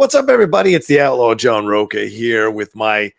What's up, everybody? It's the Outlaw John Rocha here with my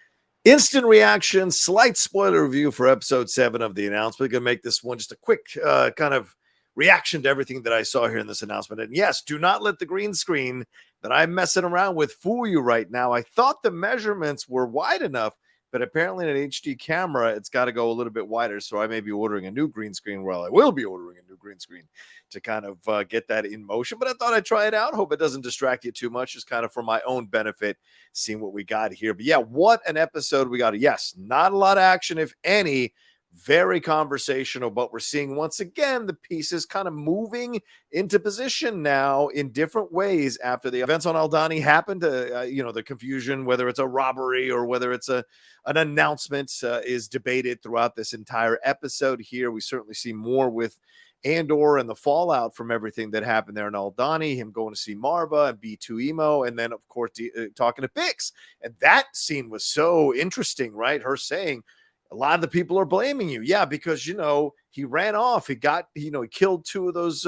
instant reaction, slight spoiler review for episode 7 of the announcement. Gonna make this one just a quick kind of reaction to everything that I saw here in this announcement. And yes, do not let the green screen that I'm messing around with fool you right now. I thought the measurements were wide enough, but apparently in an HD camera, it's got to go a little bit wider. So I may be ordering a new green screen. Well, I will be ordering a new green screen to kind of get that in motion. But I thought I'd try it out. Hope it doesn't distract you too much. Just kind of for my own benefit, seeing what we got here. But yeah, what an episode we got. Yes, not a lot of action, if any. Very conversational, but we're seeing once again the pieces kind of moving into position now in different ways after the events on Aldhani happened. The confusion, whether it's a robbery or whether it's an announcement, is debated throughout this entire episode. Here, we certainly see more with Andor and the fallout from everything that happened there in Aldhani, him going to see Marva and B2 Emo, and then, of course, talking to Bix. And that scene was so interesting, right? Her saying, a lot of the people are blaming you. Yeah, because, he ran off. He got, he killed 2 of those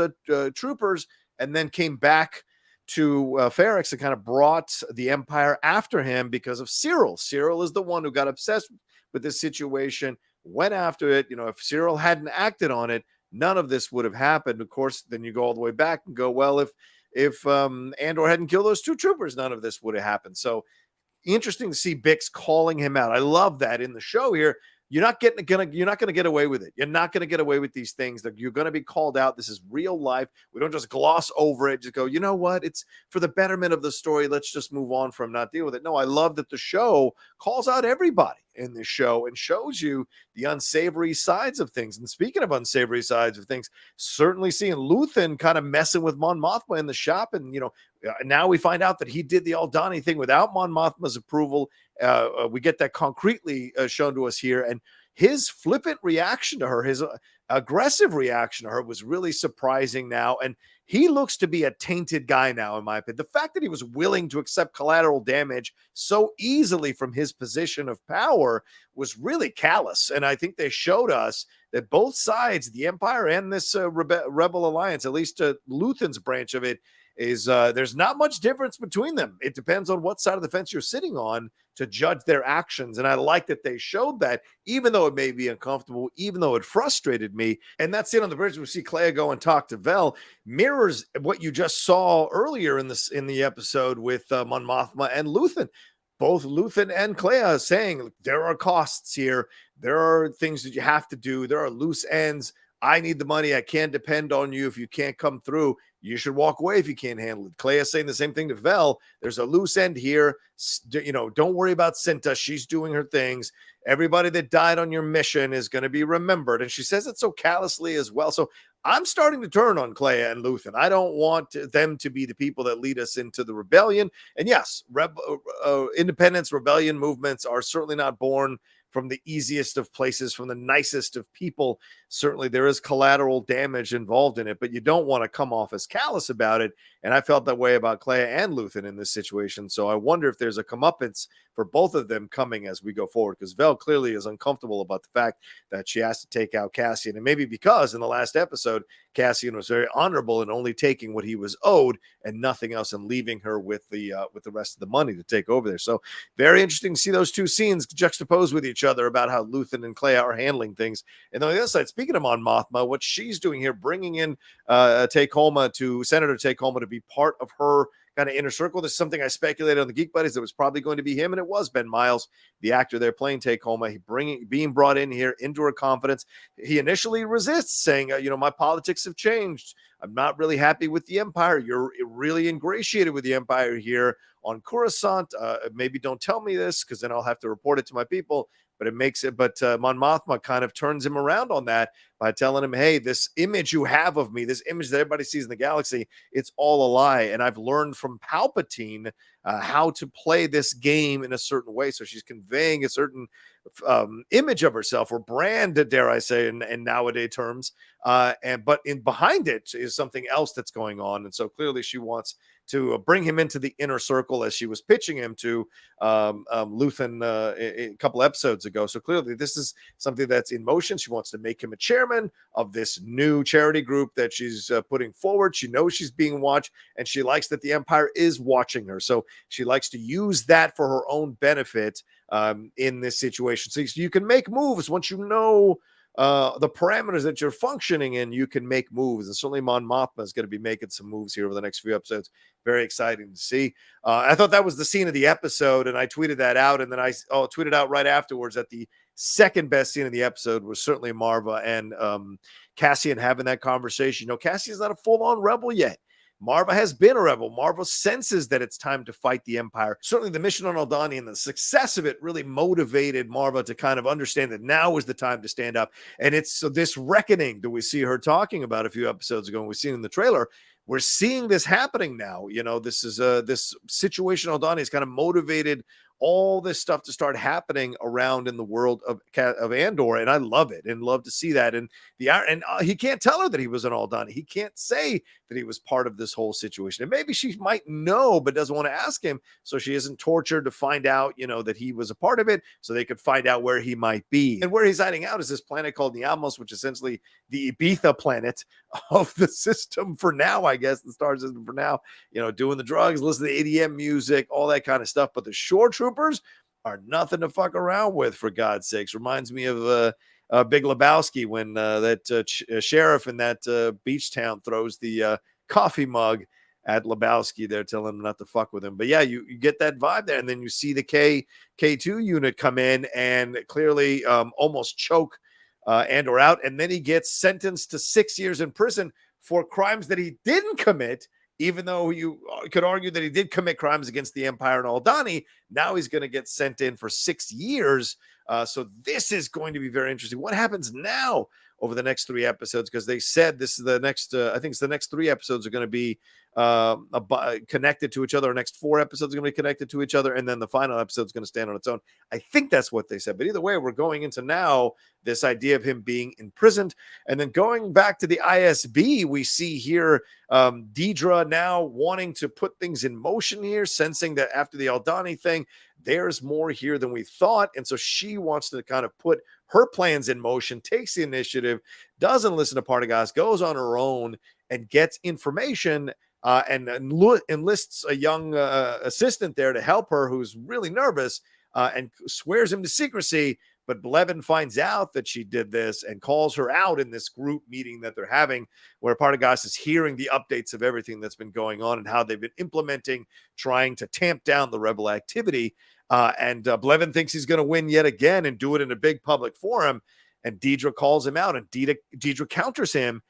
troopers and then came back to Ferrix and kind of brought the Empire after him because of Cyril. Cyril is the one who got obsessed with this situation, went after it. If Cyril hadn't acted on it, none of this would have happened. Of course, then you go all the way back and go, well, if Andor hadn't killed those 2 troopers, none of this would have happened. So interesting to see Bix calling him out. I love that in the show here. You're not going to get away with it. You're not going to get away with these things. That you're going to be called out. This is real life. We don't just gloss over it. Just go, you know what? It's for the betterment of the story. Let's just move on from not deal with it. No, I love that the show calls out everybody in this show and shows you the unsavory sides of things. And speaking of unsavory sides of things, certainly seeing Luthen kind of messing with Mon Mothma in the shop. And, now we find out that he did the Aldhani thing without Mon Mothma's approval. We get that concretely shown to us here. And his flippant reaction to her, his aggressive reaction to her was really surprising now. And he looks to be a tainted guy now, in my opinion. The fact that he was willing to accept collateral damage so easily from his position of power was really callous. And I think they showed us that both sides, the Empire and this Rebel Alliance, at least Luthen's branch of it, is there's not much difference between them. It depends on what side of the fence you're sitting on to judge their actions. And I like that they showed that, even though it may be uncomfortable, even though it frustrated me. And that scene on the bridge, we see Clea go and talk to Vel, mirrors what you just saw earlier in the episode with Mon Mothma and Luthen. Both Luthen and Clea saying there are costs here. There are things that you have to do. There are loose ends. I need the money. I can't depend on you if you can't come through. You should walk away if you can't handle it. Clea saying the same thing to Vel. There's a loose end here. Don't worry about Cinta. She's doing her things. Everybody that died on your mission is going to be remembered. And she says it so callously as well. So I'm starting to turn on Clea and Luthen. I don't want them to be the people that lead us into the rebellion. And yes, independence, rebellion movements are certainly not born from the easiest of places, from the nicest of people. Certainly there is collateral damage involved in it, but you don't want to come off as callous about it. And I felt that way about Clea and Luthen in this situation. So I wonder if there's a comeuppance for both of them coming as we go forward, because Vel clearly is uncomfortable about the fact that she has to take out Cassian. And maybe because in the last episode, Cassian was very honorable in only taking what he was owed and nothing else, and leaving her with the rest of the money to take over there. So very interesting to see those 2 scenes juxtaposed with each other about how Luthen and Clea are handling things. And on the other side, speaking of Mon Mothma, what she's doing here, bringing in Senator Take-Homa to be part of her kind of inner circle. There's something I speculated on the Geek Buddies that was probably going to be him, and it was Ben Miles, the actor there playing Take-Homa. Being brought in here into her confidence. He initially resists, saying, my politics have changed. I'm not really happy with the Empire. You're really ingratiated with the Empire here on Coruscant. Maybe don't tell me this, because then I'll have to report it to my people. But Mon Mothma kind of turns him around on that by telling him, hey, this image you have of me, this image that everybody sees in the galaxy, it's all a lie. And I've learned from Palpatine how to play this game in a certain way. So she's conveying a certain image of herself, or brand, dare I say, in nowadays terms. But behind it is something else that's going on. And so clearly she wants to bring him into the inner circle, as she was pitching him to Luthen a couple episodes ago. So clearly this is something that's in motion. She wants to make him a chairman of this new charity group that she's putting forward. She knows she's being watched, and she likes that the Empire is watching her. So She likes to use that for her own benefit in this situation. So you can make moves once you know the parameters that you're functioning in. You can make moves, and certainly Mon Mothma is going to be making some moves here over the next few episodes. Very exciting to see. I thought that was the scene of the episode, and I tweeted that out, and then I tweeted out right afterwards that the second best scene of the episode was certainly Marva and Cassian having that conversation. You know, Cassian's not a full-on rebel yet. Marva has been a rebel. Marva senses that it's time to fight the Empire. Certainly the mission on Aldhani and the success of it really motivated Marva to kind of understand that now is the time to stand up. And it's so this reckoning that we see her talking about a few episodes ago, and we've seen in the trailer, we're seeing this happening now. You know, this is this situation on Aldhani has kind of motivated all this stuff to start happening around in the world of Andor, and I love it and love to see that. And he can't tell her that he was an Aldhani. He can't say that he was part of this whole situation. And maybe she might know, but doesn't want to ask him, so she isn't tortured to find out, you know, that he was a part of it, so they could find out where he might be. And where he's hiding out is this planet called Niamos, which is essentially the Ibiza planet of the system for now, I guess, the star system for now. You know, doing the drugs, listening to EDM music, all that kind of stuff. But the shore troopers are nothing to fuck around with, for God's sakes. Reminds me of Big Lebowski when that sheriff in that beach town throws the coffee mug at Lebowski there, telling him not to fuck with him. But yeah, you get that vibe there. And then you see the K2 unit come in and clearly almost choke Andor out. And then he gets sentenced to 6 years in prison for crimes that he didn't commit, even though you could argue that he did commit crimes against the Empire and Aldhani. Now he's going to get sent in for 6 years. So this is going to be very interesting. What happens now over the next 3 episodes? Because they said this is the next, I think it's the next 3 episodes are going to be connected to each other. Our next 4 episodes are going to be connected to each other. And then the final episode is going to stand on its own. I think that's what they said. But either way, we're going into now this idea of him being imprisoned. And then going back to the ISB, we see here Deidre now wanting to put things in motion here, sensing that after the Aldhani thing, there's more here than we thought. And so she wants to kind of put her plans in motion, takes the initiative, doesn't listen to Partagas, goes on her own and gets information and enlists a young assistant there to help her who's really nervous and swears him to secrecy. But Blevin finds out that she did this and calls her out in this group meeting that they're having, where Partagas is hearing the updates of everything that's been going on and how they've been implementing, trying to tamp down the rebel activity. And Blevin thinks he's going to win yet again and do it in a big public forum. And Deidre calls him out, and Deidre counters him.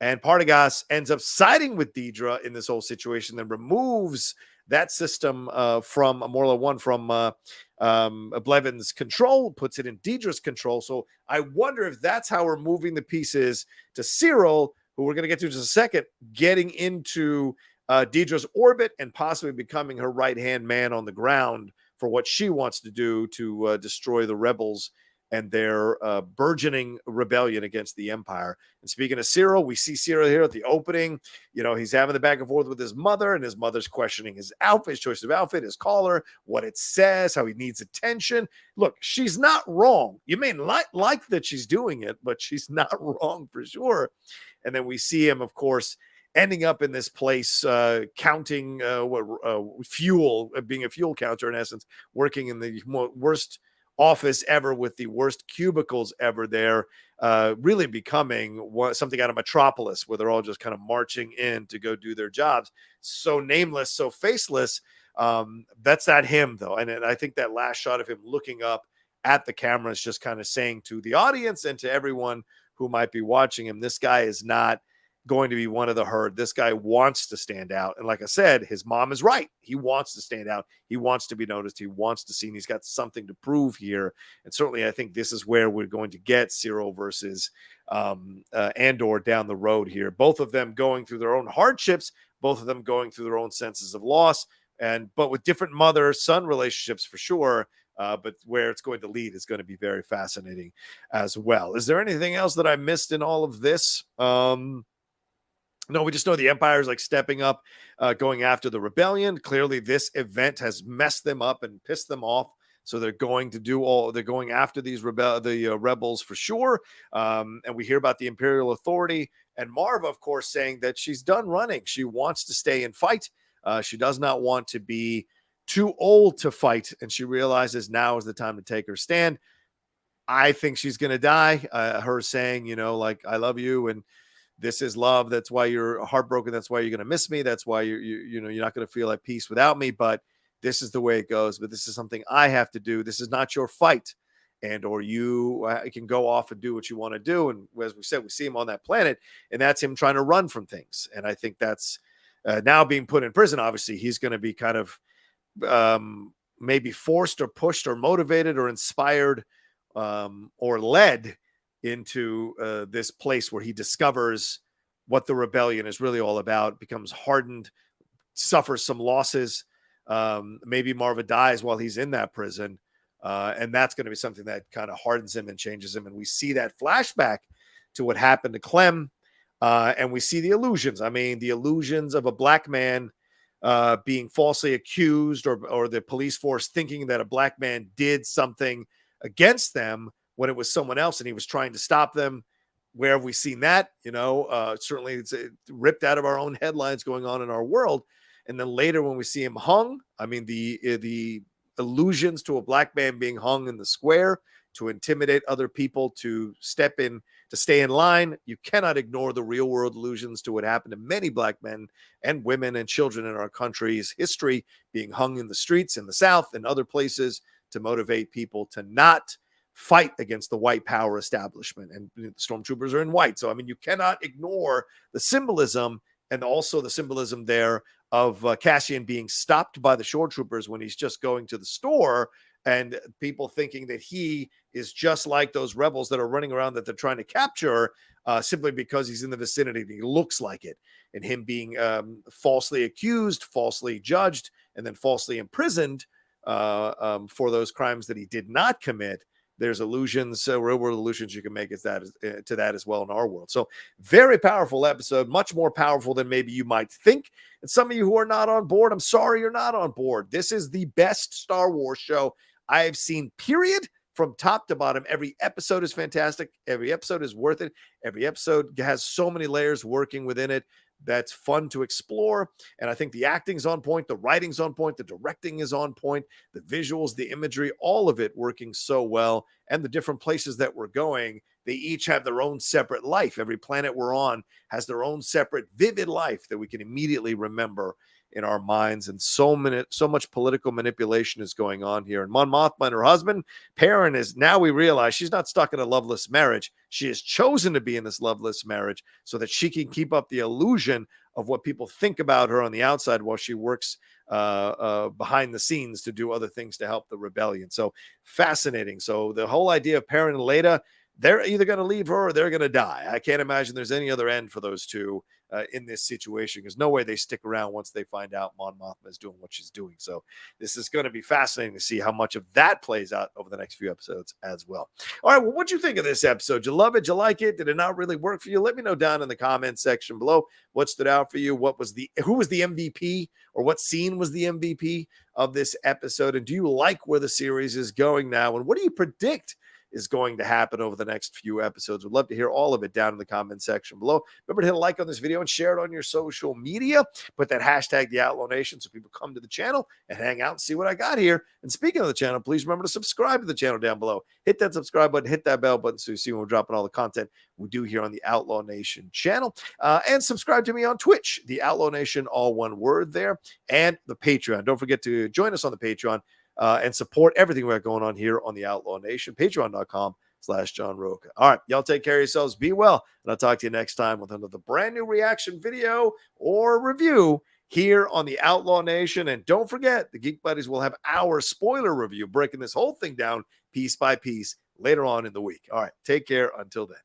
And Partagas ends up siding with Deidre in this whole situation, then removes that system from Morla 1 from Blevin's control, puts it in Deidre's control. So I wonder if that's how we're moving the pieces to Cyril, who we're going to get to in just a second, getting into Deidre's orbit and possibly becoming her right-hand man on the ground for what she wants to do to destroy the rebels and their burgeoning rebellion against the Empire. And speaking of Cyril, we see Cyril here at the opening. You know, he's having the back and forth with his mother, and his mother's questioning his outfit, his choice of outfit, his collar, what it says, how he needs attention. Look, she's not wrong. You may like that she's doing it, but she's not wrong for sure. And then we see him, of course, ending up in this place, counting fuel, being a fuel counter in essence, working in the worst office ever with the worst cubicles ever there, really becoming something out of Metropolis, where they're all just kind of marching in to go do their jobs. So nameless, so faceless. That's not him, though. And I think that last shot of him looking up at the camera is just kind of saying to the audience and to everyone who might be watching him, this guy is not going to be one of the herd. This guy wants to stand out. And like I said, his mom is right. He wants to stand out. He wants to be noticed. He wants to see, and he's got something to prove here. And certainly I think this is where we're going to get Cyril versus Andor down the road here. Both of them going through their own hardships, both of them going through their own senses of loss, but with different mother-son relationships for sure. But where it's going to lead is going to be very fascinating as well. Is there anything else that I missed in all of this? No, we just know the Empire is like stepping up, going after the rebellion. Clearly, this event has messed them up and pissed them off. So they're going after these rebels for sure. And we hear about the Imperial Authority and Marva, of course, saying that she's done running. She wants to stay and fight. She does not want to be too old to fight, and she realizes now is the time to take her stand. I think she's going to die. Her saying, like, I love you, and this is love. That's why you're heartbroken. That's why you're going to miss me. That's why you're not going to feel at peace without me. But this is the way it goes. But this is something I have to do. This is not your fight. And or you can go off and do what you want to do. And as we said, we see him on that planet, and that's him trying to run from things. And I think that's now being put in prison. Obviously, he's going to be kind of maybe forced or pushed or motivated or inspired or led into this place where he discovers what the rebellion is really all about, becomes hardened, suffers some losses. Maybe Marva dies while he's in that prison. And that's going to be something that kind of hardens him and changes him. And we see that flashback to what happened to Clem. And we see the illusions. I mean, the illusions of a black man being falsely accused, or the police force thinking that a black man did something against them when it was someone else and he was trying to stop them. Where have we seen that? Certainly it's ripped out of our own headlines going on in our world. And then later when we see him hung, I mean, the allusions to a black man being hung in the square to intimidate other people to step in, to stay in line. You cannot ignore the real world allusions to what happened to many black men and women and children in our country's history, being hung in the streets in the South and other places to motivate people to not fight against the white power establishment. And the stormtroopers are in white. So, I mean, you cannot ignore the symbolism, and also the symbolism there of Cassian being stopped by the shore troopers when he's just going to the store, and people thinking that he is just like those rebels that are running around that they're trying to capture simply because he's in the vicinity and he looks like it, and him being falsely accused, falsely judged, and then falsely imprisoned for those crimes that he did not commit. There's illusions, real world illusions you can make to that as well in our world. So very powerful episode, much more powerful than maybe you might think. And some of you who are not on board, I'm sorry you're not on board. This is the best Star Wars show I have seen, period, from top to bottom. Every episode is fantastic. Every episode is worth it. Every episode has so many layers working within it that's fun to explore. And I think the acting's on point, the writing's on point, the directing is on point, the visuals, the imagery, all of it working so well. And the different places that we're going, they each have their own separate life. Every planet we're on has their own separate vivid life that we can immediately remember in our minds. And so much political manipulation is going on here. And Mon Mothma and her husband, Perrin, is, now we realize she's not stuck in a loveless marriage. She has chosen to be in this loveless marriage so that she can keep up the illusion of what people think about her on the outside while she works behind the scenes to do other things to help the rebellion. So fascinating. So the whole idea of Perrin and Leda, they're either going to leave her or they're going to die. I can't imagine there's any other end for those two in this situation. There's no way they stick around once they find out Mon Mothma is doing what she's doing. So this is going to be fascinating to see how much of that plays out over the next few episodes as well. All right, well, what'd you think of this episode? Did you love it? Did you like it? Did it not really work for you? Let me know down in the comments section below what stood out for you. Who was the MVP, or what scene was the MVP of this episode? And do you like where the series is going now? And what do you predict is going to happen over the next few episodes? We'd love to hear all of it down in the comment section below. Remember to hit a like on this video and share it on your social media. Put that hashtag the Outlaw Nation so people come to the channel and hang out and see what I got here. And speaking of the channel, please remember to subscribe to the channel down below. Hit that subscribe button, hit that bell button so you see when we're dropping all the content we do here on the Outlaw Nation channel. And subscribe to me on Twitch, the Outlaw Nation, all one word there, and the Patreon. Don't forget to join us on the Patreon and support everything we got going on here on the Outlaw Nation. Patreon.com/John Rocha. All right, y'all take care of yourselves. Be well. And I'll talk to you next time with another brand new reaction video or review here on the Outlaw Nation. And don't forget, the Geek Buddies will have our spoiler review, breaking this whole thing down piece by piece later on in the week. All right, take care until then.